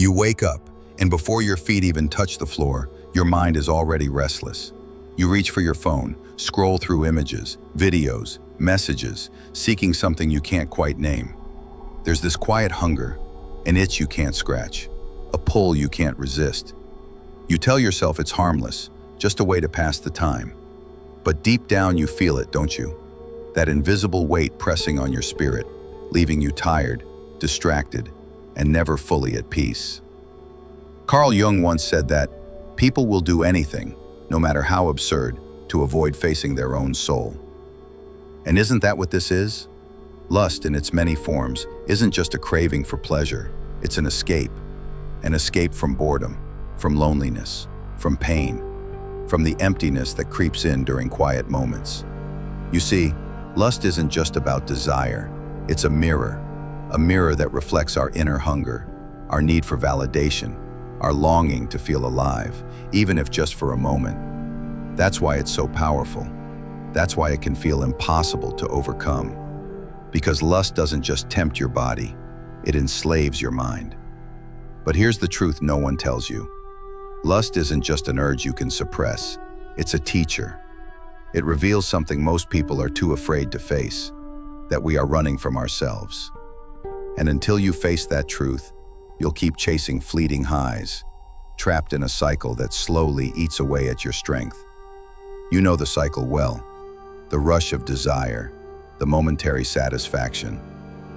You wake up, and before your feet even touch the floor, your mind is already restless. You reach for your phone, scroll through images, videos, messages, seeking something you can't quite name. There's this quiet hunger, an itch you can't scratch, a pull you can't resist. You tell yourself it's harmless, just a way to pass the time. But deep down you feel it, don't you? That invisible weight pressing on your spirit, leaving you tired, distracted, and never fully at peace. Carl Jung once said that people will do anything, no matter how absurd, to avoid facing their own soul. And isn't that what this is? Lust in its many forms isn't just a craving for pleasure, it's an escape from boredom, from loneliness, from pain, from the emptiness that creeps in during quiet moments. You see, lust isn't just about desire, it's a mirror that reflects our inner hunger, our need for validation, our longing to feel alive, even if just for a moment. That's why it's so powerful. That's why it can feel impossible to overcome. Because lust doesn't just tempt your body, it enslaves your mind. But here's the truth no one tells you. Lust isn't just an urge you can suppress, it's a teacher. It reveals something most people are too afraid to face, that we are running from ourselves. And until you face that truth, you'll keep chasing fleeting highs, trapped in a cycle that slowly eats away at your strength. You know the cycle well. The rush of desire, the momentary satisfaction,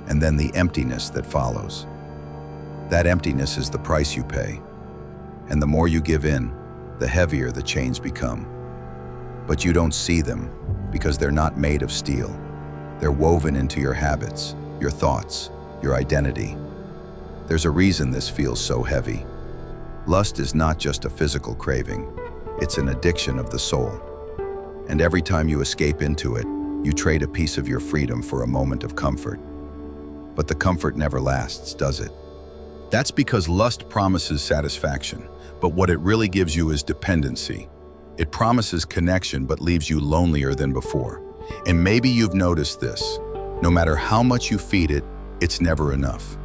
and then the emptiness that follows. That emptiness is the price you pay. And the more you give in, the heavier the chains become. But you don't see them because they're not made of steel. They're woven into your habits, your thoughts, your identity. There's a reason this feels so heavy. Lust is not just a physical craving, it's an addiction of the soul. And every time you escape into it, you trade a piece of your freedom for a moment of comfort. But the comfort never lasts, does it? That's because lust promises satisfaction, but what it really gives you is dependency. It promises connection but leaves you lonelier than before. And maybe you've noticed this. No matter how much you feed it, it's never enough.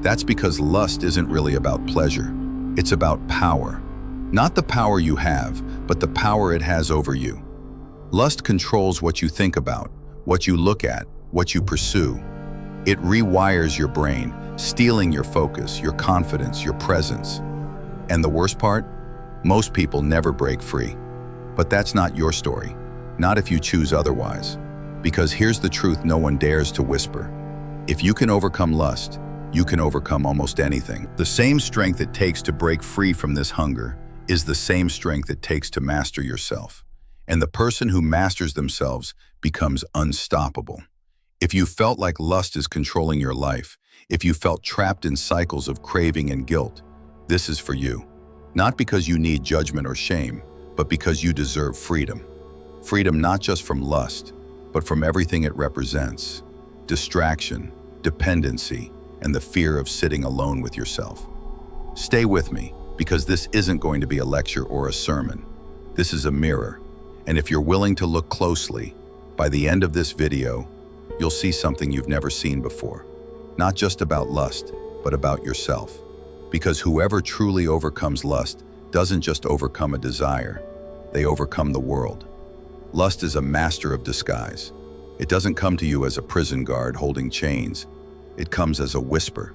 That's because lust isn't really about pleasure. It's about power. Not the power you have, but the power it has over you. Lust controls what you think about, what you look at, what you pursue. It rewires your brain, stealing your focus, your confidence, your presence. And the worst part? Most people never break free. But that's not your story. Not if you choose otherwise. Because here's the truth no one dares to whisper. If you can overcome lust, you can overcome almost anything. The same strength it takes to break free from this hunger is the same strength it takes to master yourself. And the person who masters themselves becomes unstoppable. If you felt like lust is controlling your life, if you felt trapped in cycles of craving and guilt, this is for you. Not because you need judgment or shame, but because you deserve freedom. Freedom not just from lust, but from everything it represents. Distraction, dependency, and the fear of sitting alone with yourself. Stay with me, because this isn't going to be a lecture or a sermon. This is a mirror, and if you're willing to look closely, by the end of this video, you'll see something you've never seen before. Not just about lust, but about yourself. Because whoever truly overcomes lust doesn't just overcome a desire, they overcome the world. Lust is a master of disguise. It doesn't come to you as a prison guard holding chains. It comes as a whisper.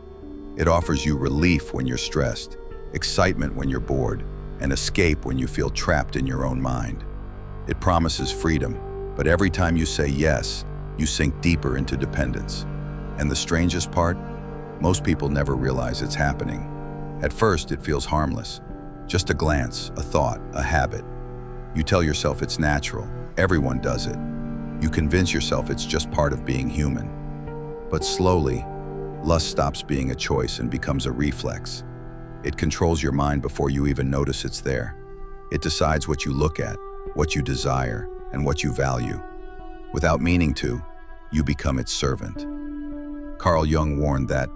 It offers you relief when you're stressed, excitement when you're bored, and escape when you feel trapped in your own mind. It promises freedom, but every time you say yes, you sink deeper into dependence. And the strangest part? Most people never realize it's happening. At first, it feels harmless. Just a glance, a thought, a habit. You tell yourself it's natural. Everyone does it. You convince yourself it's just part of being human. But slowly, lust stops being a choice and becomes a reflex. It controls your mind before you even notice it's there. It decides what you look at, what you desire, and what you value. Without meaning to, you become its servant. Carl Jung warned that,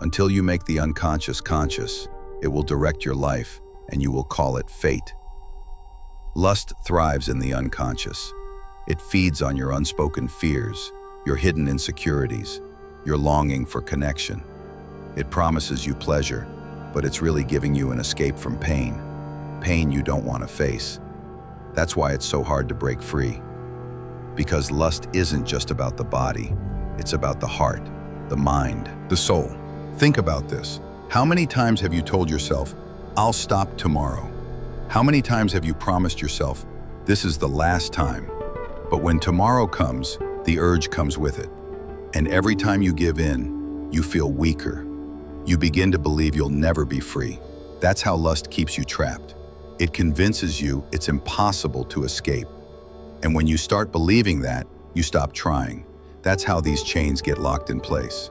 until you make the unconscious conscious, it will direct your life, and you will call it fate. Lust thrives in the unconscious. It feeds on your unspoken fears, your hidden insecurities, your longing for connection. It promises you pleasure, but it's really giving you an escape from pain. Pain you don't want to face. That's why it's so hard to break free. Because lust isn't just about the body, it's about the heart, the mind, the soul. Think about this. How many times have you told yourself, "I'll stop tomorrow"? How many times have you promised yourself, "This is the last time"? But when tomorrow comes, the urge comes with it. And every time you give in, you feel weaker. You begin to believe you'll never be free. That's how lust keeps you trapped. It convinces you it's impossible to escape. And when you start believing that, you stop trying. That's how these chains get locked in place.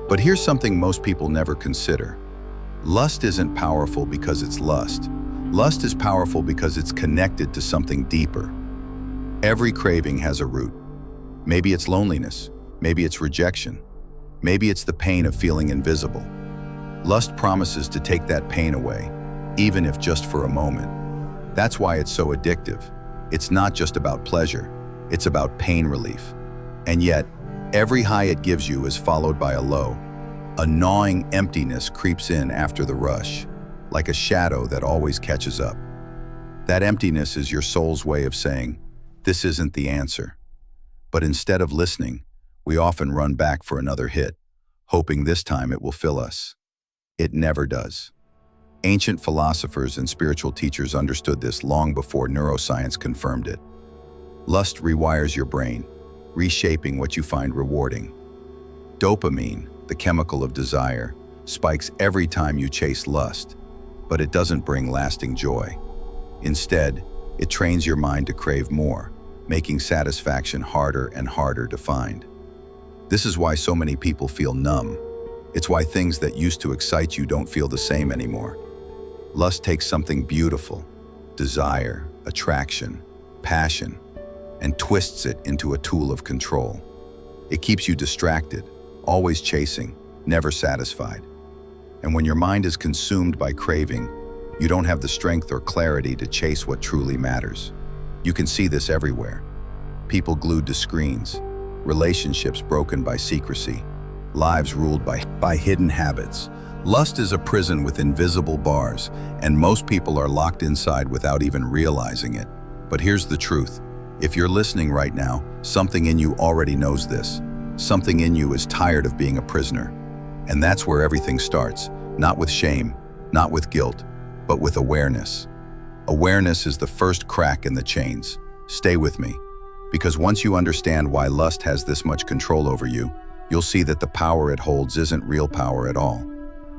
But here's something most people never consider. Lust isn't powerful because it's lust. Lust is powerful because it's connected to something deeper. Every craving has a root. Maybe it's loneliness. Maybe it's rejection. Maybe it's the pain of feeling invisible. Lust promises to take that pain away, even if just for a moment. That's why it's so addictive. It's not just about pleasure, it's about pain relief. And yet, every high it gives you is followed by a low. A gnawing emptiness creeps in after the rush, like a shadow that always catches up. That emptiness is your soul's way of saying, "This isn't the answer." But instead of listening, we often run back for another hit, hoping this time it will fill us. It never does. Ancient philosophers and spiritual teachers understood this long before neuroscience confirmed it. Lust rewires your brain, reshaping what you find rewarding. Dopamine, the chemical of desire, spikes every time you chase lust, but it doesn't bring lasting joy. Instead, it trains your mind to crave more, making satisfaction harder and harder to find. This is why so many people feel numb. It's why things that used to excite you don't feel the same anymore. Lust takes something beautiful, desire, attraction, passion, and twists it into a tool of control. It keeps you distracted, always chasing, never satisfied. And when your mind is consumed by craving, you don't have the strength or clarity to chase what truly matters. You can see this everywhere. People glued to screens, relationships broken by secrecy, lives ruled by hidden habits. Lust is a prison with invisible bars, and most people are locked inside without even realizing it. But here's the truth. If you're listening right now, something in you already knows this. Something in you is tired of being a prisoner. And that's where everything starts, not with shame, not with guilt, but with awareness. Awareness is the first crack in the chains. Stay with me, because once you understand why lust has this much control over you, you'll see that the power it holds isn't real power at all.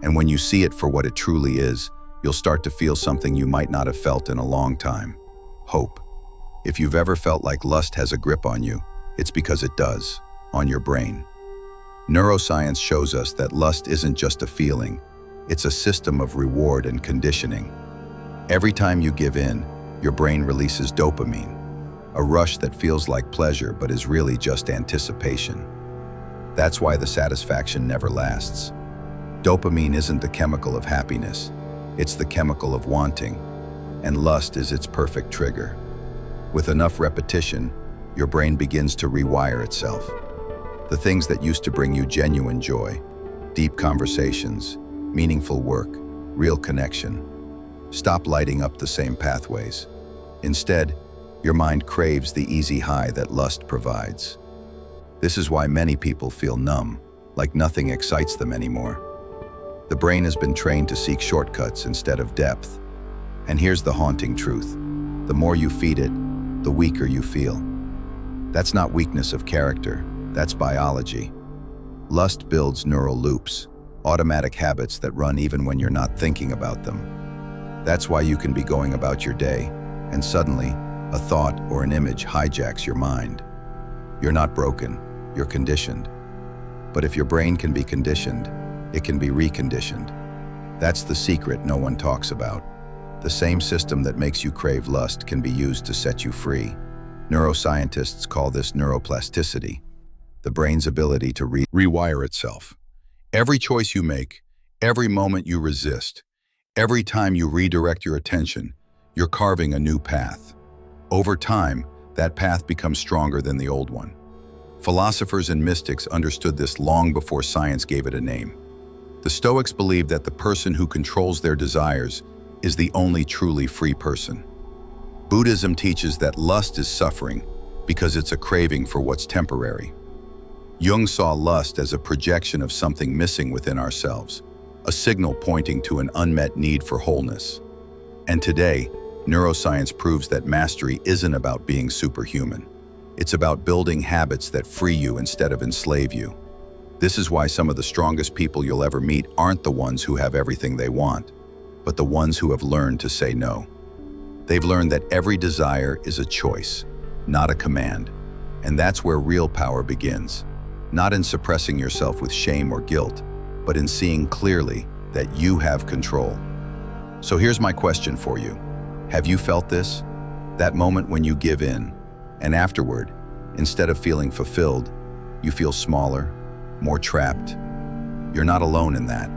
And when you see it for what it truly is, you'll start to feel something you might not have felt in a long time: hope. If you've ever felt like lust has a grip on you, it's because it does, on your brain. Neuroscience shows us that lust isn't just a feeling, it's a system of reward and conditioning. Every time you give in, your brain releases dopamine, a rush that feels like pleasure but is really just anticipation. That's why the satisfaction never lasts. Dopamine isn't the chemical of happiness, it's the chemical of wanting, and lust is its perfect trigger. With enough repetition, your brain begins to rewire itself. The things that used to bring you genuine joy, deep conversations, meaningful work, real connection, stop lighting up the same pathways. Instead, your mind craves the easy high that lust provides. This is why many people feel numb, like nothing excites them anymore. The brain has been trained to seek shortcuts instead of depth. And here's the haunting truth. The more you feed it, the weaker you feel. That's not weakness of character, that's biology. Lust builds neural loops, automatic habits that run even when you're not thinking about them. That's why you can be going about your day, and suddenly, a thought or an image hijacks your mind. You're not broken, you're conditioned. But if your brain can be conditioned, it can be reconditioned. That's the secret no one talks about. The same system that makes you crave lust can be used to set you free. Neuroscientists call this neuroplasticity, the brain's ability to rewire itself. Every choice you make, every moment you resist, every time you redirect your attention, you're carving a new path. Over time, that path becomes stronger than the old one. Philosophers and mystics understood this long before science gave it a name. The Stoics believe that the person who controls their desires is the only truly free person. Buddhism teaches that lust is suffering because it's a craving for what's temporary. Jung saw lust as a projection of something missing within ourselves, a signal pointing to an unmet need for wholeness. And today, neuroscience proves that mastery isn't about being superhuman. It's about building habits that free you instead of enslave you. This is why some of the strongest people you'll ever meet aren't the ones who have everything they want, but the ones who have learned to say no. They've learned that every desire is a choice, not a command. And that's where real power begins. Not in suppressing yourself with shame or guilt, but in seeing clearly that you have control. So here's my question for you. Have you felt this? That moment when you give in, and afterward, instead of feeling fulfilled, you feel smaller, more trapped? You're not alone in that.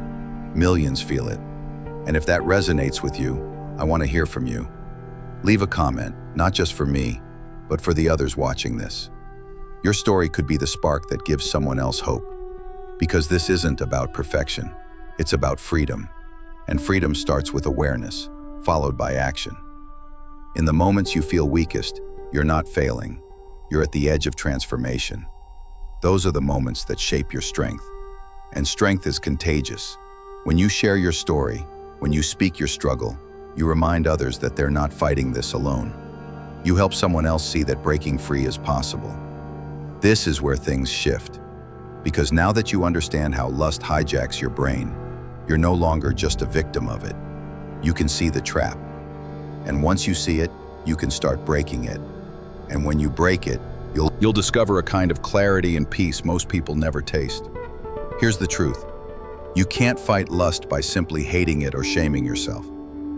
Millions feel it. And if that resonates with you, I want to hear from you. Leave a comment, not just for me, but for the others watching this. Your story could be the spark that gives someone else hope. Because this isn't about perfection, it's about freedom. And freedom starts with awareness, followed by action. In the moments you feel weakest, you're not failing. You're at the edge of transformation. Those are the moments that shape your strength. And strength is contagious. When you share your story, when you speak your struggle, you remind others that they're not fighting this alone. You help someone else see that breaking free is possible. This is where things shift. Because now that you understand how lust hijacks your brain, you're no longer just a victim of it. You can see the trap. And once you see it, you can start breaking it. And when you break it, you'll discover a kind of clarity and peace most people never taste. Here's the truth. You can't fight lust by simply hating it or shaming yourself.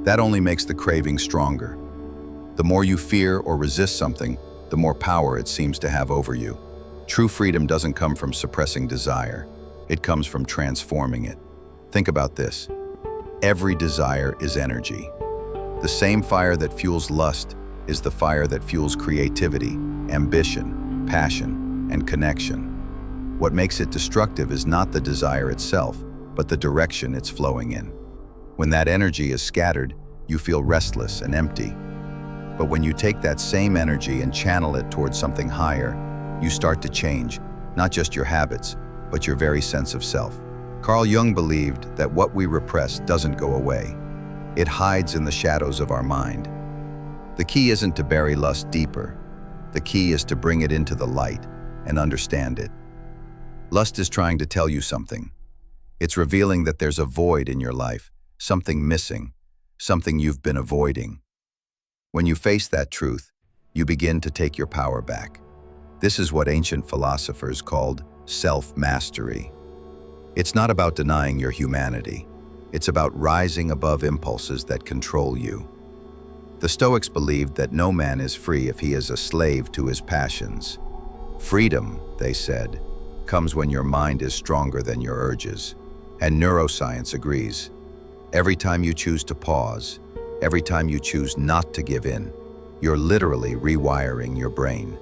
That only makes the craving stronger. The more you fear or resist something, the more power it seems to have over you. True freedom doesn't come from suppressing desire. It comes from transforming it. Think about this. Every desire is energy. The same fire that fuels lust is the fire that fuels creativity, ambition, passion, and connection. What makes it destructive is not the desire itself, but the direction it's flowing in. When that energy is scattered, you feel restless and empty. But when you take that same energy and channel it towards something higher, you start to change, not just your habits, but your very sense of self. Carl Jung believed that what we repress doesn't go away. It hides in the shadows of our mind. The key isn't to bury lust deeper. The key is to bring it into the light and understand it. Lust is trying to tell you something. It's revealing that there's a void in your life, something missing, something you've been avoiding. When you face that truth, you begin to take your power back. This is what ancient philosophers called self-mastery. It's not about denying your humanity. It's about rising above impulses that control you. The Stoics believed that no man is free if he is a slave to his passions. Freedom, they said, comes when your mind is stronger than your urges. And neuroscience agrees. Every time you choose to pause, every time you choose not to give in, you're literally rewiring your brain.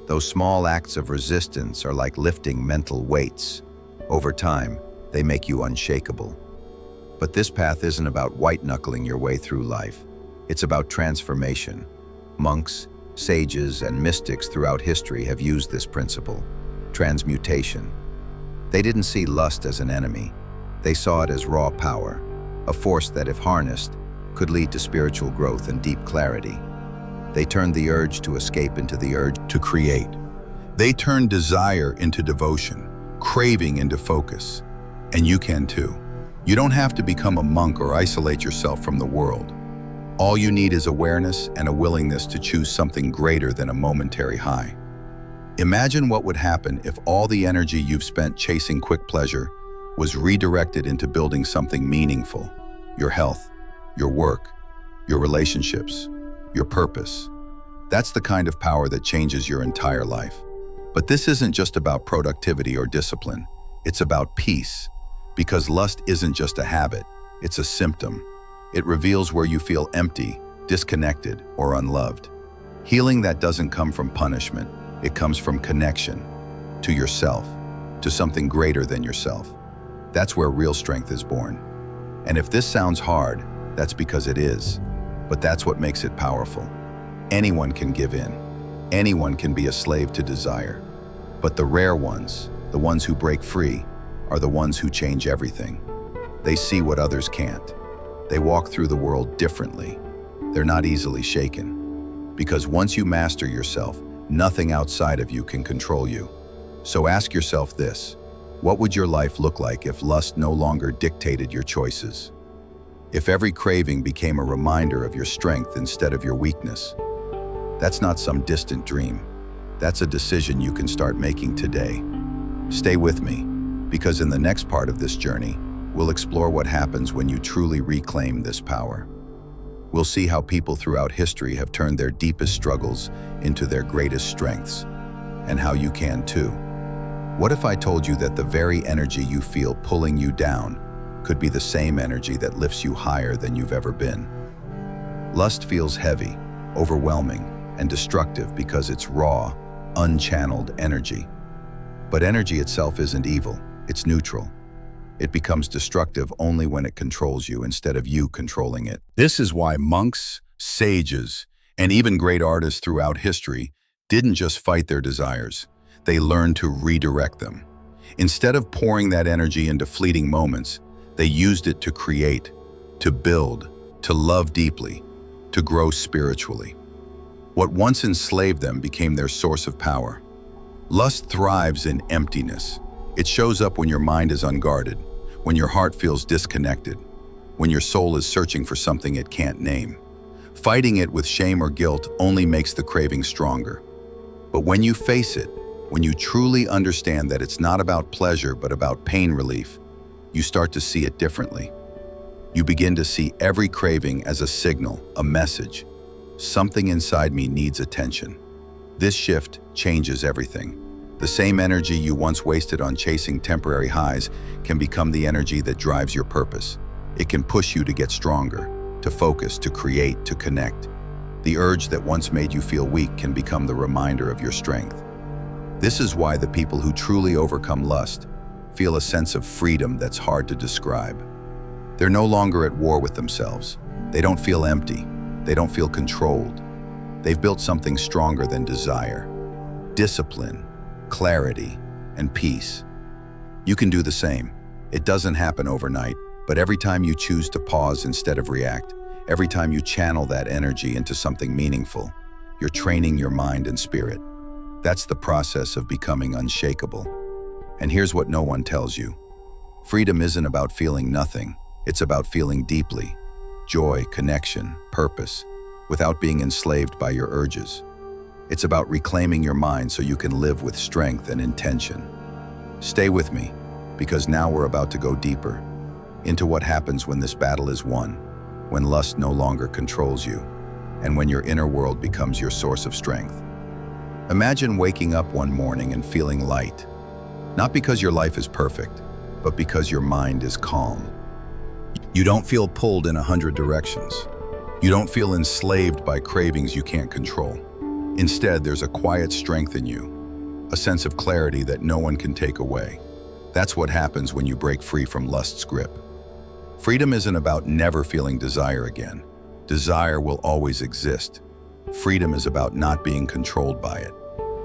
Those small acts of resistance are like lifting mental weights. Over time, they make you unshakable. But this path isn't about white-knuckling your way through life. It's about transformation. Monks, sages, and mystics throughout history have used this principle, transmutation. They didn't see lust as an enemy. They saw it as raw power, a force that, if harnessed, could lead to spiritual growth and deep clarity. They turned the urge to escape into the urge to create. They turned desire into devotion, craving into focus. And you can too. You don't have to become a monk or isolate yourself from the world. All you need is awareness and a willingness to choose something greater than a momentary high. Imagine what would happen if all the energy you've spent chasing quick pleasure was redirected into building something meaningful. Your health, your work, your relationships, your purpose. That's the kind of power that changes your entire life. But this isn't just about productivity or discipline. It's about peace. Because lust isn't just a habit, it's a symptom. It reveals where you feel empty, disconnected, or unloved. Healing that doesn't come from punishment. It comes from connection to yourself, to something greater than yourself. That's where real strength is born. And if this sounds hard, that's because it is. But that's what makes it powerful. Anyone can give in. Anyone can be a slave to desire. But the rare ones, the ones who break free, are the ones who change everything. They see what others can't. They walk through the world differently. They're not easily shaken. Because once you master yourself, nothing outside of you can control you. So ask yourself this: what would your life look like if lust no longer dictated your choices? If every craving became a reminder of your strength instead of your weakness? That's not some distant dream. That's a decision you can start making today. Stay with me, because in the next part of this journey, we'll explore what happens when you truly reclaim this power. We'll see how people throughout history have turned their deepest struggles into their greatest strengths, and how you can too. What if I told you that the very energy you feel pulling you down could be the same energy that lifts you higher than you've ever been? Lust feels heavy, overwhelming, and destructive because it's raw, unchanneled energy. But energy itself isn't evil, it's neutral. It becomes destructive only when it controls you instead of you controlling it. This is why monks, sages, and even great artists throughout history didn't just fight their desires. They learned to redirect them. Instead of pouring that energy into fleeting moments, they used it to create, to build, to love deeply, to grow spiritually. What once enslaved them became their source of power. Lust thrives in emptiness. It shows up when your mind is unguarded, when your heart feels disconnected, when your soul is searching for something it can't name. Fighting it with shame or guilt only makes the craving stronger. But when you face it, when you truly understand that it's not about pleasure but about pain relief, you start to see it differently. You begin to see every craving as a signal, a message. Something inside me needs attention. This shift changes everything. The same energy you once wasted on chasing temporary highs can become the energy that drives your purpose. It can push you to get stronger, to focus, to create, to connect. The urge that once made you feel weak can become the reminder of your strength. This is why the people who truly overcome lust feel a sense of freedom that's hard to describe. They're no longer at war with themselves. They don't feel empty. They don't feel controlled. They've built something stronger than desire: discipline, clarity, and peace. You can do the same. It doesn't happen overnight, but every time you choose to pause instead of react, every time you channel that energy into something meaningful, you're training your mind and spirit. That's the process of becoming unshakable. And here's what no one tells you. Freedom isn't about feeling nothing. It's about feeling deeply. Joy, connection, purpose, without being enslaved by your urges. It's about reclaiming your mind so you can live with strength and intention. Stay with me, because now we're about to go deeper into what happens when this battle is won, when lust no longer controls you, and when your inner world becomes your source of strength. Imagine waking up one morning and feeling light, not because your life is perfect, but because your mind is calm. You don't feel pulled in 100 directions. You don't feel enslaved by cravings you can't control. Instead, there's a quiet strength in you, a sense of clarity that no one can take away. That's what happens when you break free from lust's grip. Freedom isn't about never feeling desire again. Desire will always exist. Freedom is about not being controlled by it.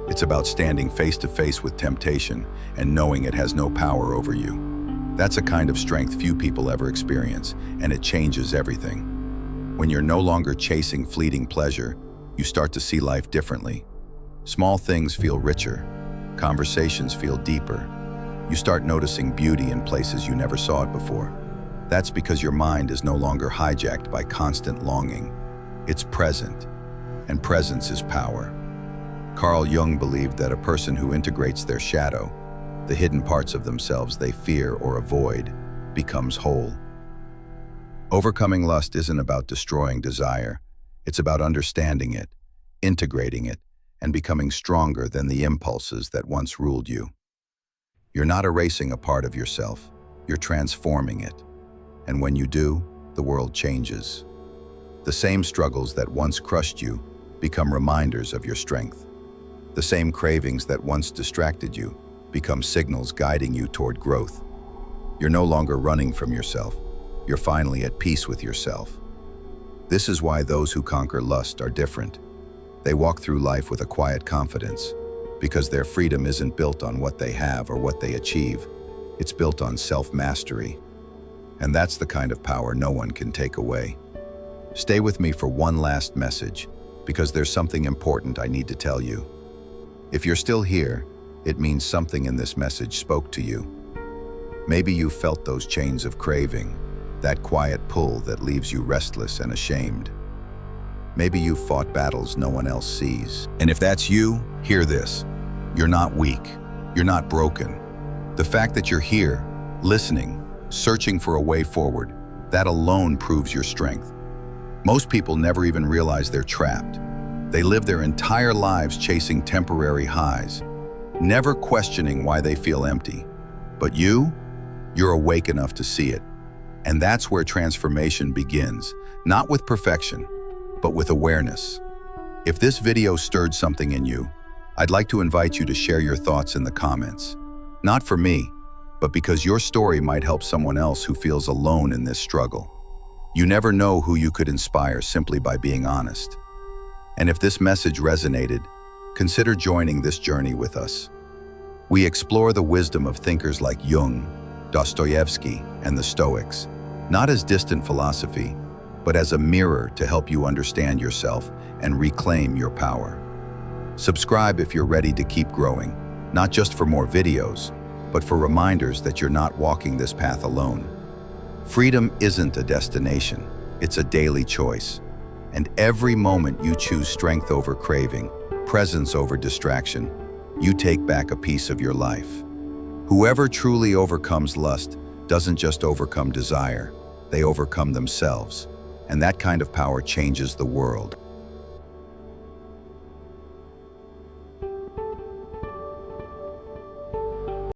It's about standing face to face with temptation and knowing it has no power over you. That's a kind of strength few people ever experience, and it changes everything. When you're no longer chasing fleeting pleasure, you start to see life differently. Small things feel richer. Conversations feel deeper. You start noticing beauty in places you never saw it before. That's because your mind is no longer hijacked by constant longing. It's present, and presence is power. Carl Jung believed that a person who integrates their shadow, the hidden parts of themselves they fear or avoid, becomes whole. Overcoming lust isn't about destroying desire. It's about understanding it, integrating it, and becoming stronger than the impulses that once ruled you. You're not erasing a part of yourself, you're transforming it. And when you do, the world changes. The same struggles that once crushed you become reminders of your strength. The same cravings that once distracted you become signals guiding you toward growth. You're no longer running from yourself. You're finally at peace with yourself. This is why those who conquer lust are different. They walk through life with a quiet confidence, because their freedom isn't built on what they have or what they achieve. It's built on self-mastery. And that's the kind of power no one can take away. Stay with me for one last message, because there's something important I need to tell you. If you're still here, it means something in this message spoke to you. Maybe you felt those chains of craving, that quiet pull that leaves you restless and ashamed. Maybe you fought battles no one else sees. And if that's you, hear this. You're not weak. You're not broken. The fact that you're here, listening, searching for a way forward, that alone proves your strength. Most people never even realize they're trapped. They live their entire lives chasing temporary highs, never questioning why they feel empty. But you're awake enough to see it. And that's where transformation begins, not with perfection, but with awareness. If this video stirred something in you, I'd like to invite you to share your thoughts in the comments. Not for me, but because your story might help someone else who feels alone in this struggle. You never know who you could inspire simply by being honest. And if this message resonated, consider joining this journey with us. We explore the wisdom of thinkers like Jung, Dostoevsky, and the Stoics, not as distant philosophy, but as a mirror to help you understand yourself and reclaim your power. Subscribe if you're ready to keep growing, not just for more videos, but for reminders that you're not walking this path alone. Freedom isn't a destination, it's a daily choice. And every moment you choose strength over craving, presence over distraction, you take back a piece of your life. Whoever truly overcomes lust doesn't just overcome desire, they overcome themselves. And that kind of power changes the world.